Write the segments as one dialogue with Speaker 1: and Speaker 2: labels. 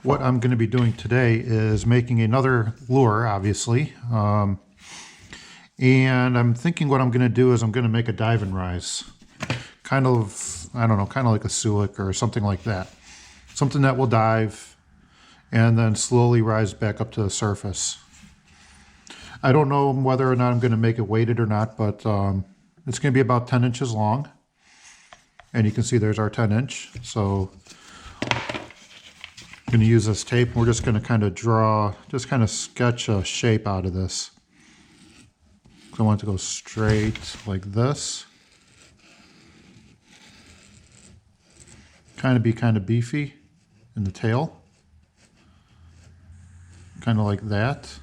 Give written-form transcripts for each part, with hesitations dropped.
Speaker 1: what I'm going to be doing today is making another lure, obviously. And I'm thinking what I'm going to do is I'm going to make a dive and rise. Kind of, I don't know, kind of like a suic or something like that. Something that will dive and then slowly rise back up to the surface. I don't know whether or not I'm going to make it weighted or not, but it's going to be about 10 inches long. And you can see there's our 10 inch. So I'm going to use this tape. We're just going to kind of draw, just kind of sketch a shape out of this. So I want it to go straight like this. Kind of beefy in the tail. Kind of like that.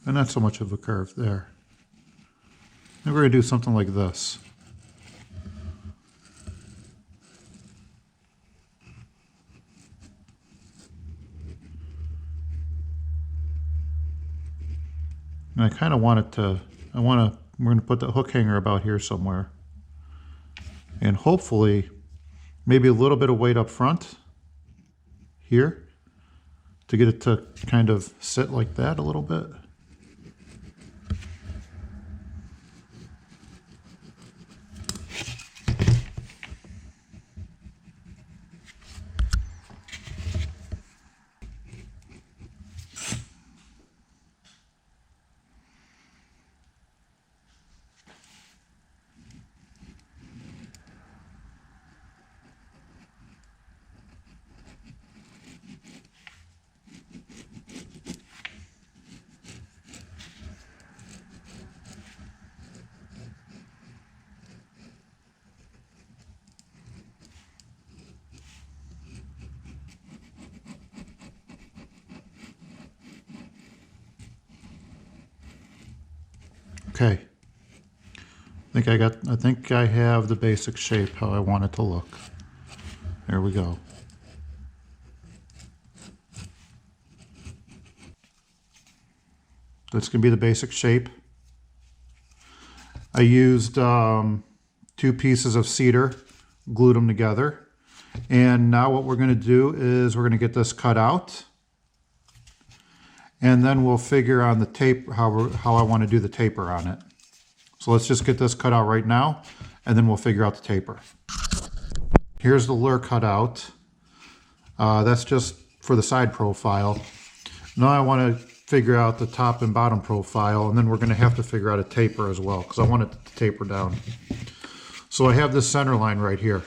Speaker 1: And not so much of a curve there. And we're going to do something like this. And I kind of want it to, we're going to put the hook hanger about here somewhere. And hopefully, maybe a little bit of weight up front here to get it to kind of sit like that a little bit. Okay, I think I have the basic shape how I want it to look. There we go. That's going to be the basic shape. I used 2 pieces of cedar, glued them together. And now what we're going to do is we're going to get this cut out. And then we'll figure on the tape how I want to do the taper on it. So let's just get this cut out right now, and then we'll figure out the taper. Here's the lure cut out. That's just for the side profile. Now I want to figure out the top and bottom profile, and then we're going to have to figure out a taper as well, because I want it to taper down. So I have this center line right here.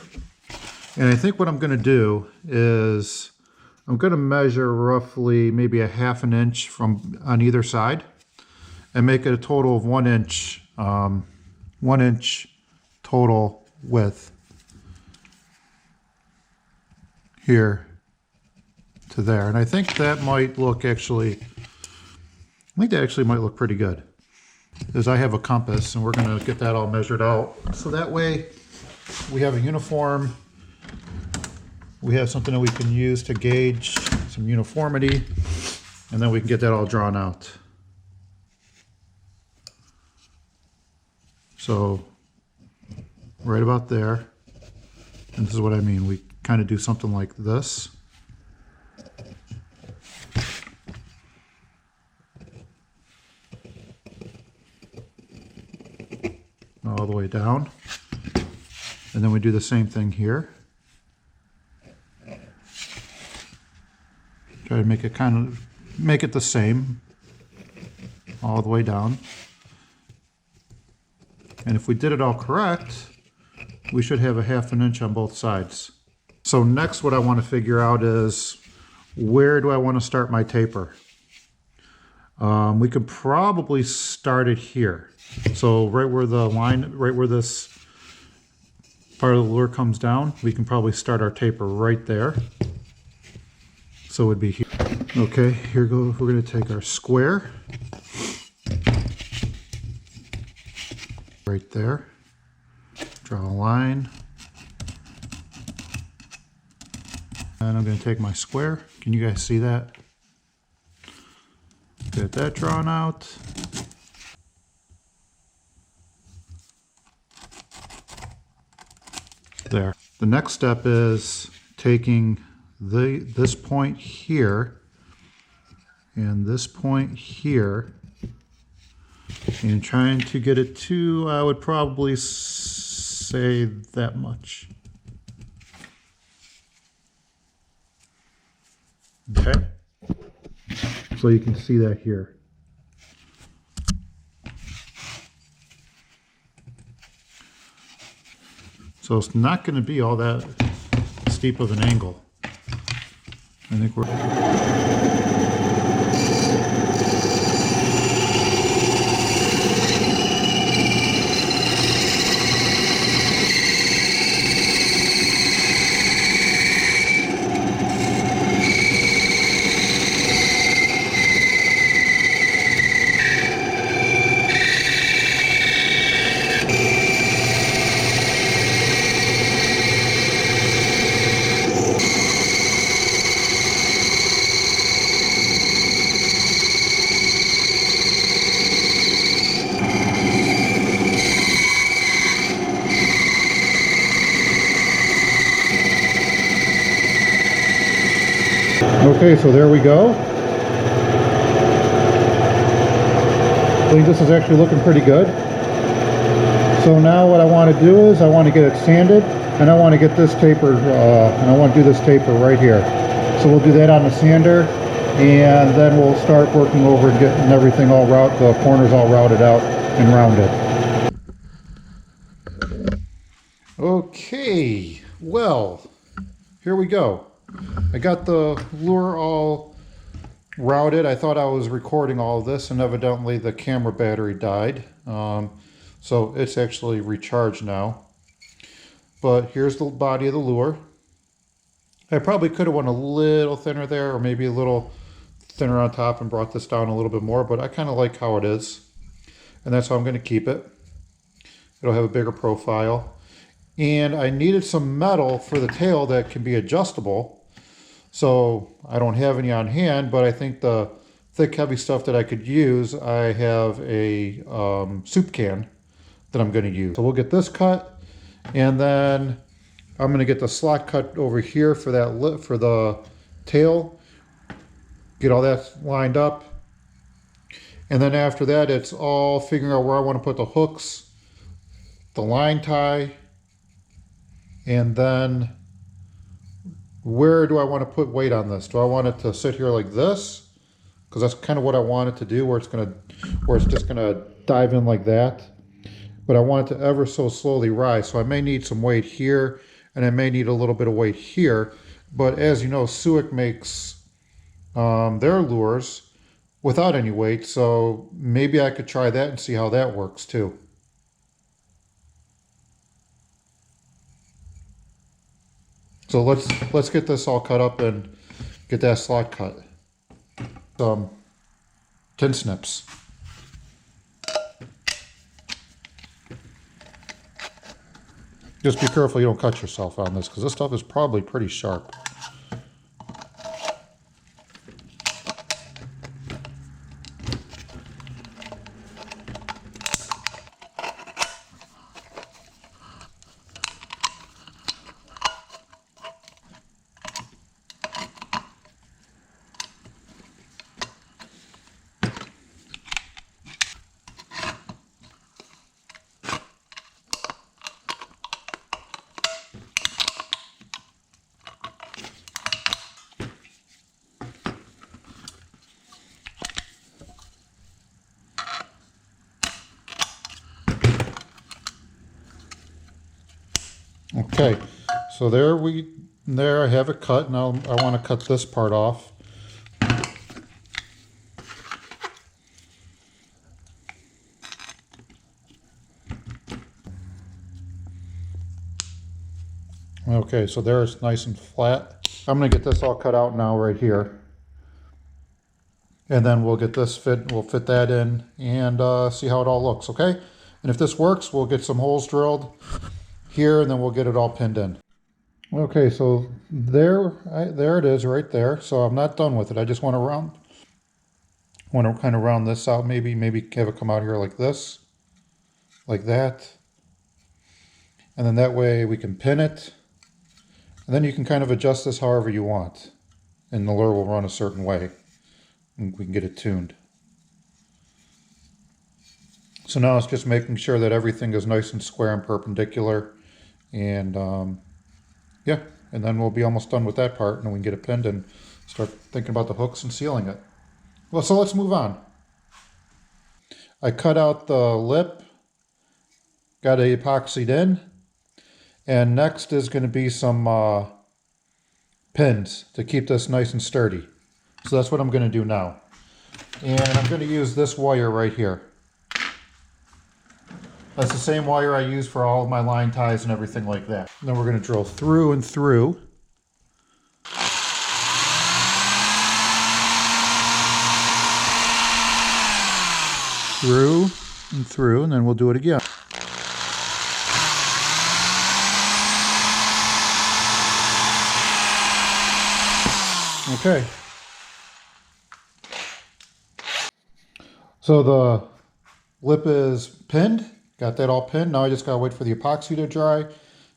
Speaker 1: And I think what I'm going to do is I'm going to measure roughly maybe a ½ an inch from on either side and make it a total of 1 inch, 1 inch total width here to there. And I think that might look actually, might look pretty good. Because I have a compass and we're going to get that all measured out. So that way we have a uniform. We have something that we can use to gauge some uniformity, and then we can get that all drawn out. So right about there, and this is what I mean, we kind of do something like this. All the way down, and then we do the same thing here. Try to make it the same all the way down. And if we did it all correct, we should have a ½ an inch on both sides. So next what I want to figure out is, where do I want to start my taper? We could probably start it here. So right where the line, right where this part of the lure comes down, we can probably start our taper right there. So it would be here. Okay, here goes. We're going to take our square right there. Draw a line. And I'm going to take my square. Can you guys see that? Get that drawn out. There. The next step is taking this point here and this point here and trying to get it to, I would probably say that much. Okay, so you can see that here. So it's not going to be all that steep of an angle. I think we're... Okay, so there we go. I think this is actually looking pretty good. So now what I want to do is I want to get it sanded, and I want to get this taper, and I want to do this taper right here. So we'll do that on the sander, and then we'll start working over and getting everything all routed, the corners all routed out and rounded. Okay, well, here we go. I got the lure all routed. I thought I was recording all of this, and evidently the camera battery died. So it's actually recharged now. But here's the body of the lure. I probably could have went a little thinner there, or maybe a little thinner on top and brought this down a little bit more, but I kind of like how it is. And that's how I'm going to keep it. It'll have a bigger profile. And I needed some metal for the tail that can be adjustable. So I don't have any on hand, but I think the thick, heavy stuff that I could use, I have a soup can that I'm going to use. So we'll get this cut, and then I'm going to get the slot cut over here for that for the tail. Get all that lined up, and then after that, it's all figuring out where I want to put the hooks, the line tie, and then where do I want to put weight on this? Do I want it to sit here like this? Because that's kind of what I want it to do, where it's just gonna dive in like that. But I want it to ever so slowly rise. So I may need some weight here, and I may need a little bit of weight here. But as you know, Suick makes their lures without any weight, so maybe I could try that and see how that works too. So let's get this all cut up and get that slot cut. Some tin snips. Just be careful you don't cut yourself on this, because this stuff is probably pretty sharp. Okay, so there I have it cut. Now I want to cut this part off. Okay, so there it's nice and flat. I'm going to get this all cut out now right here. And then we'll get this we'll fit that in and see how it all looks, okay? And if this works, we'll get some holes drilled here, and then we'll get it all pinned in. Okay, so there it is right there. So I'm not done with it. I just want to kind of round this out, maybe have it come out here like this, like that. And then that way we can pin it. And then you can kind of adjust this however you want. And the lure will run a certain way. And we can get it tuned. So now it's just making sure that everything is nice and square and perpendicular. And yeah, and then we'll be almost done with that part, and we can get it pinned and start thinking about the hooks and sealing it. Well, so let's move on. I cut out the lip, got it epoxied in, and next is going to be some pins to keep this nice and sturdy. So that's what I'm going to do now. And I'm going to use this wire right here. That's the same wire I use for all of my line ties and everything like that. And then we're going to drill through and through. Through and through, and then we'll do it again. Okay. So the lip is pinned. Got that all pinned. Now I just gotta wait for the epoxy to dry,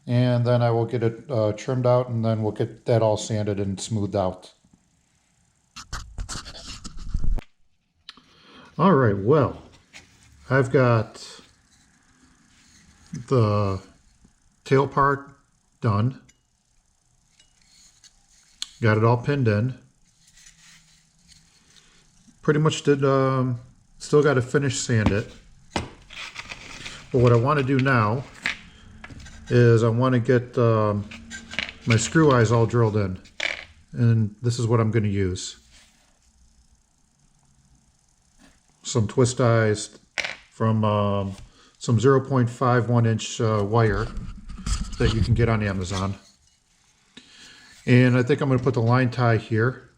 Speaker 1: and then I will get it trimmed out, and then we'll get that all sanded and smoothed out. All right, well, I've got the tail part done. Got it all pinned in. Pretty much did, still got to finish sand it. But what I want to do now is I want to get my screw eyes all drilled in. And this is what I'm going to use. Some twist eyes from some 0.51 inch wire that you can get on Amazon. And I think I'm going to put the line tie here.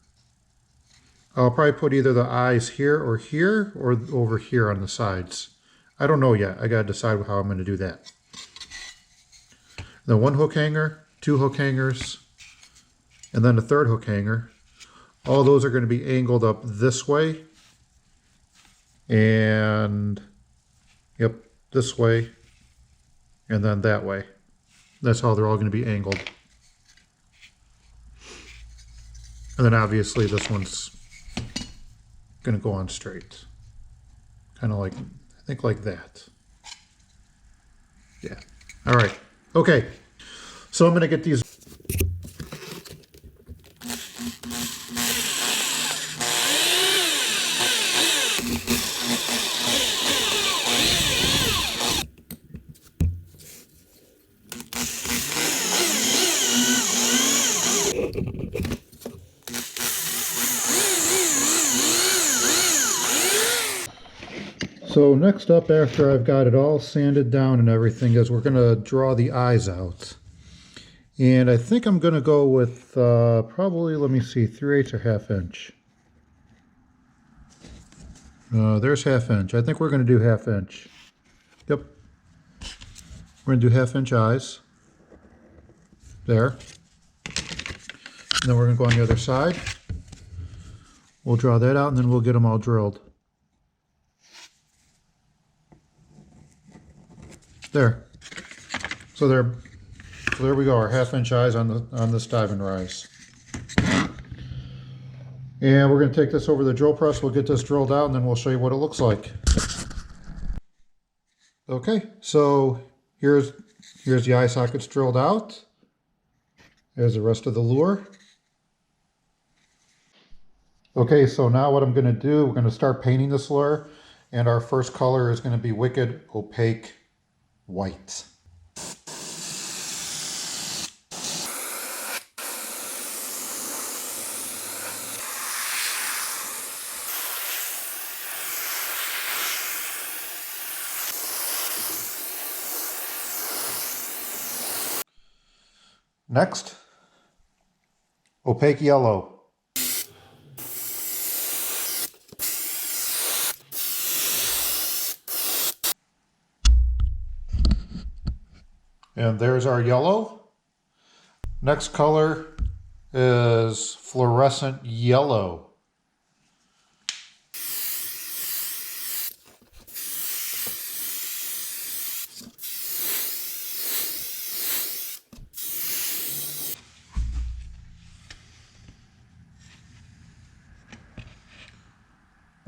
Speaker 1: I'll probably put either the eyes here or over here on the sides. I don't know yet. I got to decide how I'm going to do that. Then one hook hanger, two hook hangers, and then a third hook hanger. All those are going to be angled up this way. And, yep, this way. And then that way. That's how they're all going to be angled. And then obviously this one's going to go on straight. Kind of like, I think like that. Yeah. All right. Okay. So I'm going to get these. So next up, after I've got it all sanded down and everything, is we're going to draw the eyes out. And I think I'm going to go with probably, let me see, 3/8 or 1/2 inch. There's 1/2 inch. I think we're going to do 1/2 inch. Yep. We're going to do 1/2 inch eyes. There. And then we're going to go on the other side. We'll draw that out, and then we'll get them all drilled. There. So there we go, our 1/2 inch eyes on this dive and rise. And we're going to take this over the drill press. We'll get this drilled out, and then we'll show you what it looks like. Okay, so here's the eye sockets drilled out. There's the rest of the lure. Okay, so now what I'm going to do, we're going to start painting this lure, and our first color is going to be Wicked Opaque White. Next, Opaque Yellow. And there's our yellow. Next color is Fluorescent Yellow.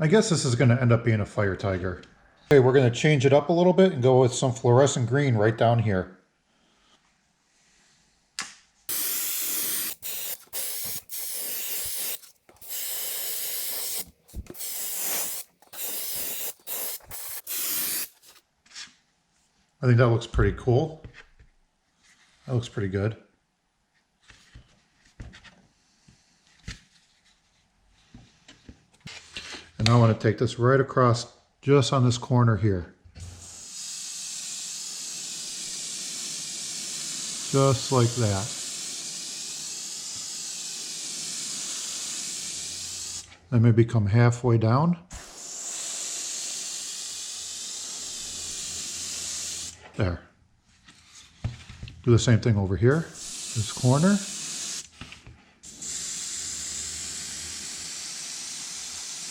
Speaker 1: I guess this is going to end up being a fire tiger. Okay, we're going to change it up a little bit and go with some fluorescent green right down here. I think that looks pretty cool. That looks pretty good. And I want to take this right across just on this corner here. Just like that. Then maybe come halfway down. There. Do the same thing over here, this corner.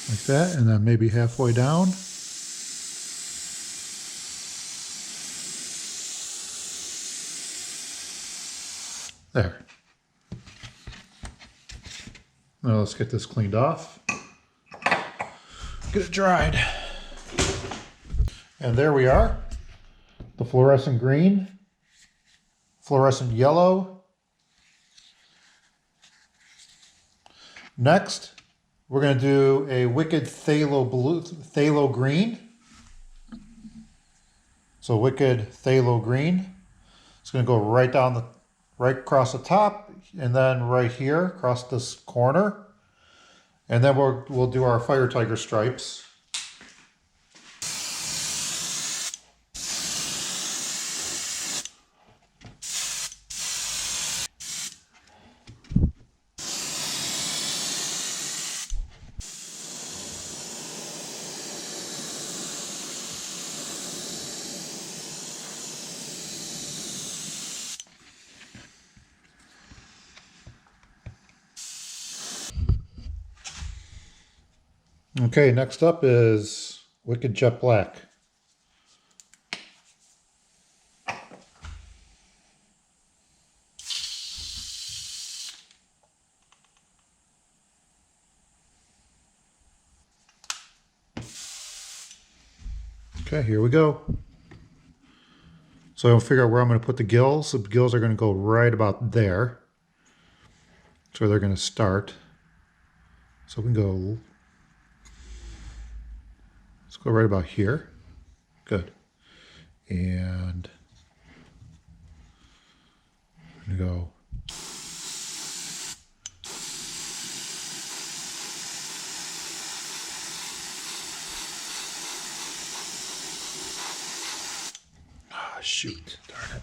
Speaker 1: Like that, and then maybe halfway down. There. Now let's get this cleaned off. Get it dried. And there we are. The fluorescent green, fluorescent yellow. Next, we're going to do a wicked phthalo blue, phthalo green. So wicked phthalo green. It's going to go right down right across the top, and then right here across this corner. And then we'll do our fire tiger stripes. Okay, next up is wicked jet black. Okay, here we go. So I'll figure out where I'm going to put the gills. The gills are going to go right about there. That's where they're going to start. So we can go, let's go right about here. Good. And I'm going to go shoot, darn it.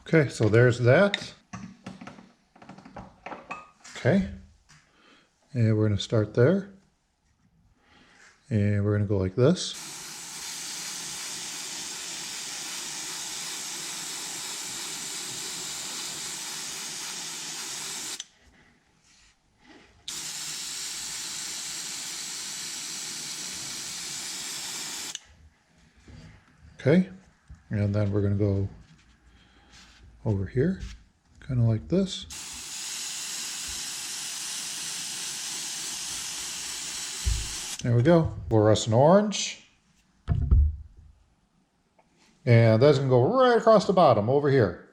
Speaker 1: Okay, so there's that. Okay, and we're going to start there. And we're going to go like this. Okay, and then we're going to go over here, kind of like this. There we go, fluorescent orange. And that's going to go right across the bottom over here.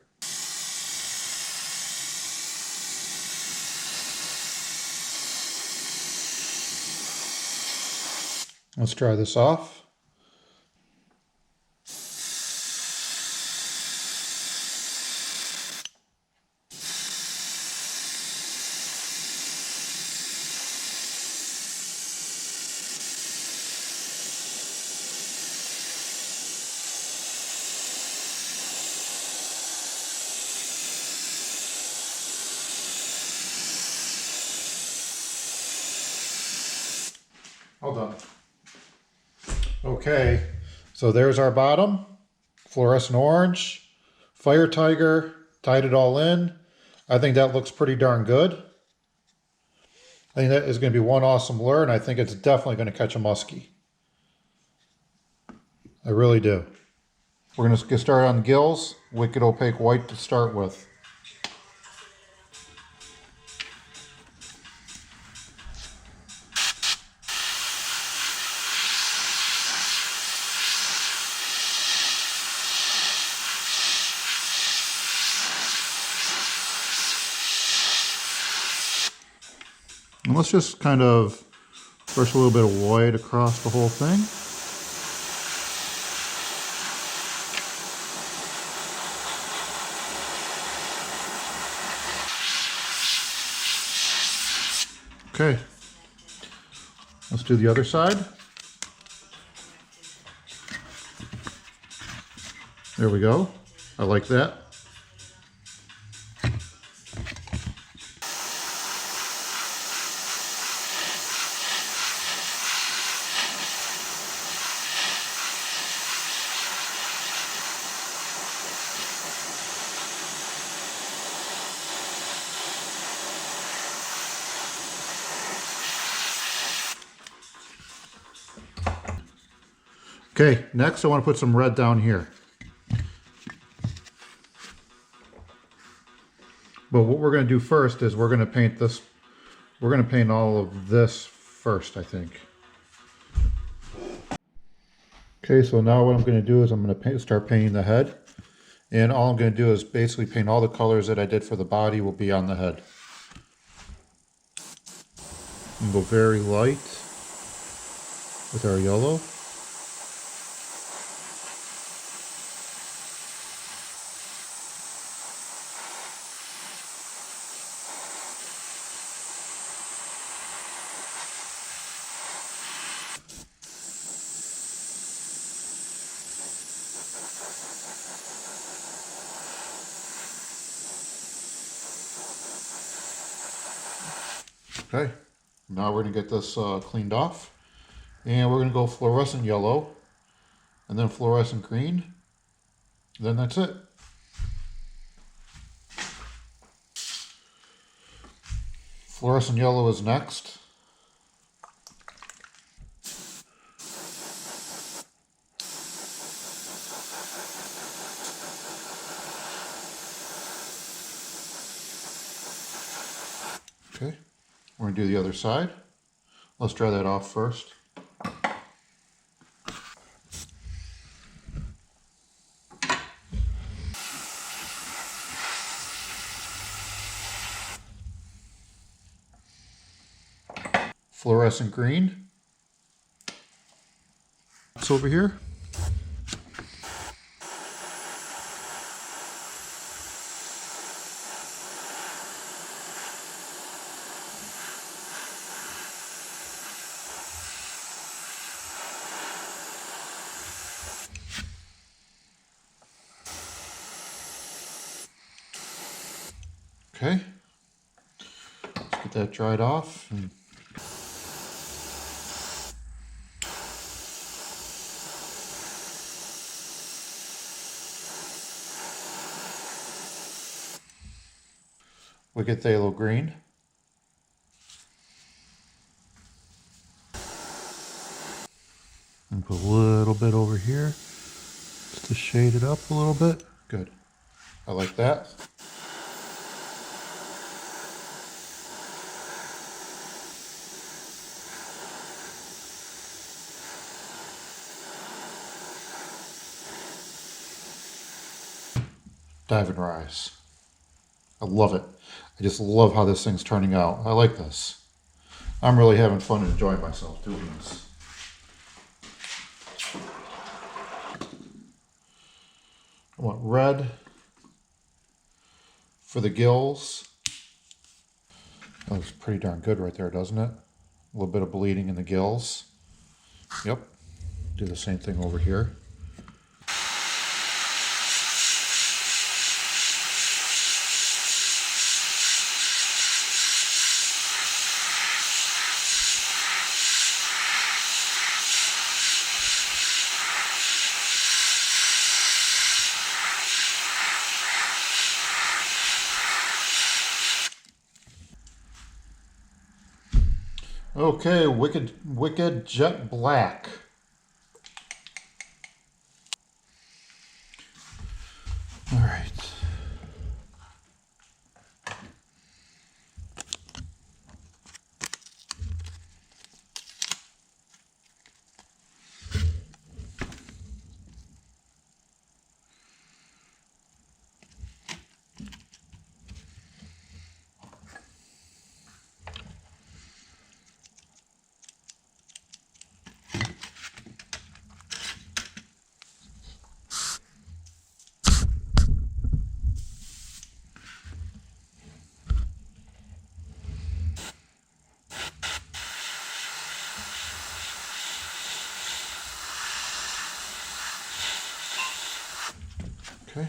Speaker 1: Let's try this off. All done. Okay, so there's our bottom. Fluorescent orange, fire tiger, tied it all in. I think that looks pretty darn good. I think that is going to be one awesome lure, and I think it's definitely going to catch a muskie. I really do. We're going to get started on the gills. Wicked opaque white to start with. And let's just kind of brush a little bit of white across the whole thing. Okay, let's do the other side. There we go. I like that. Okay, next I want to put some red down here. But what we're going to do first is we're going to paint this. We're going to paint all of this first, I think. Okay, so now what I'm going to do is I'm going to start painting the head. And all I'm going to do is basically paint all the colors that I did for the body will be on the head. And go very light with our yellow. Okay, now we're going to get this cleaned off. And we're going to go fluorescent yellow, and then fluorescent green. Then that's it. Fluorescent yellow is next. Okay, we're going to do the other side. Let's dry that off first. Fluorescent green. It's over here. Okay, let's get that dried off. We get the yellow green. And put a little bit over here just to shade it up a little bit. Good. I like that. Dive and rise. I love it. I just love how this thing's turning out. I like this. I'm really having fun and enjoying myself doing this. I want red for the gills. That looks pretty darn good right there, doesn't it? A little bit of bleeding in the gills. Yep. Do the same thing over here. Okay, wicked jet black. All right. Okay.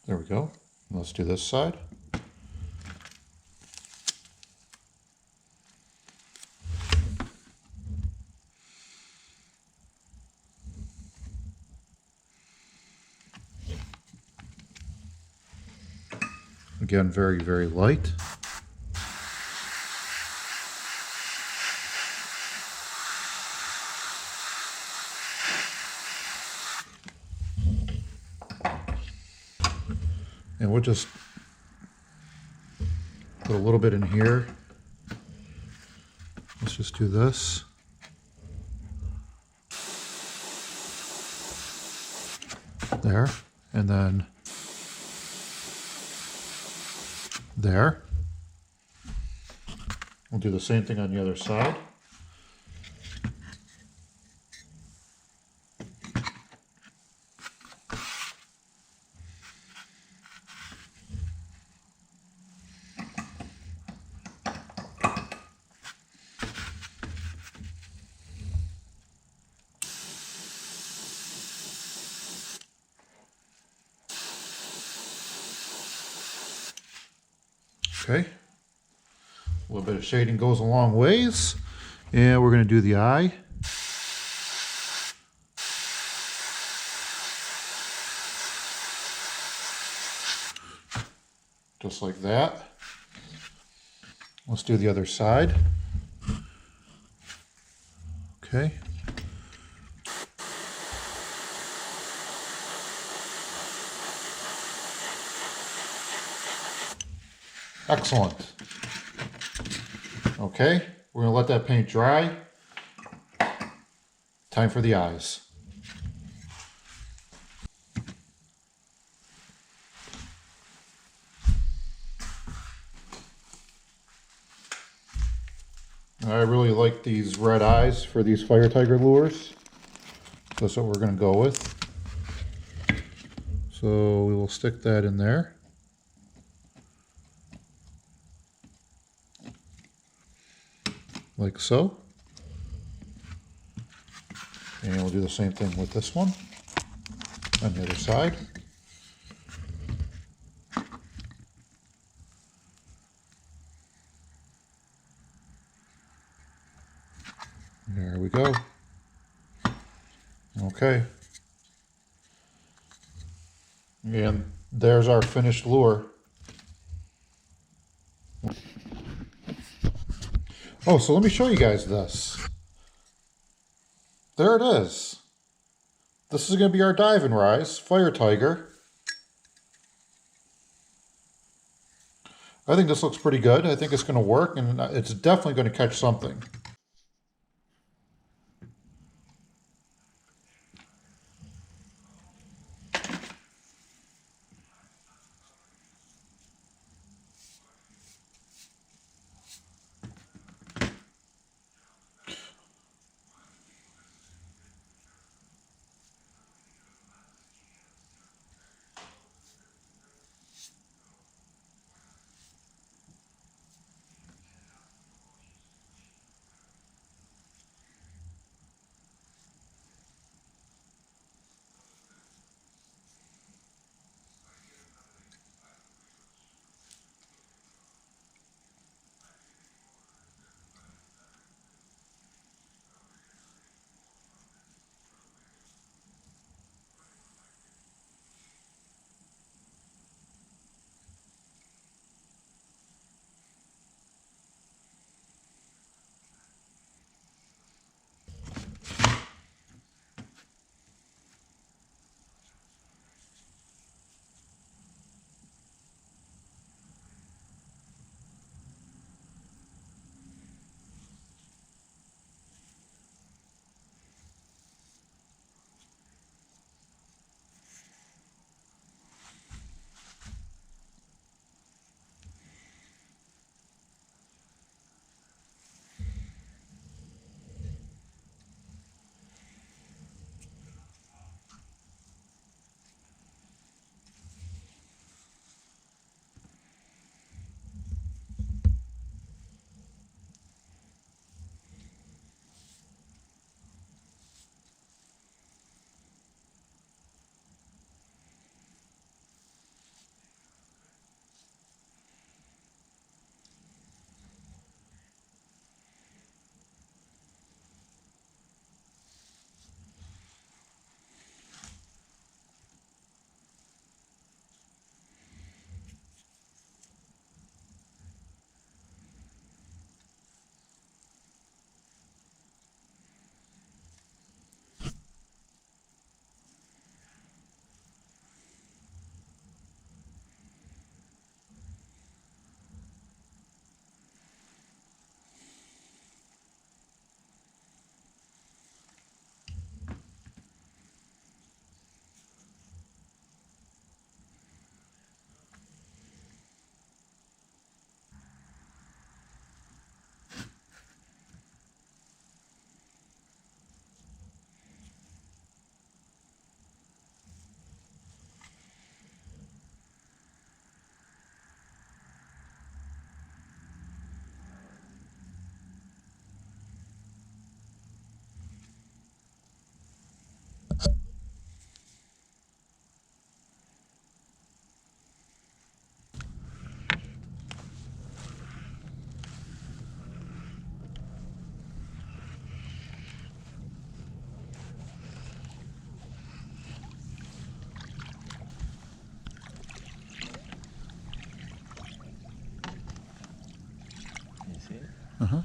Speaker 1: There we go. Let's do this side. Again, very, very light. And we'll just put a little bit in here. Let's just do this. There. And then there. We'll do the same thing on the other side. Okay, a little bit of shading goes a long ways. And we're going to do the eye. Just like that. Let's do the other side. Okay. Excellent. Okay, we're going to let that paint dry. Time for the eyes. I really like these red eyes for these fire tiger lures. That's what we're going to go with. So we will stick that in there. Like so. And we'll do the same thing with this one on the other side. There we go. Okay. And there's our finished lure. Oh, so let me show you guys this. There it is. This is going to be our dive and rise fire tiger. I think this looks pretty good. I think it's going to work, and it's definitely going to catch something.
Speaker 2: see it?
Speaker 1: Uh-huh.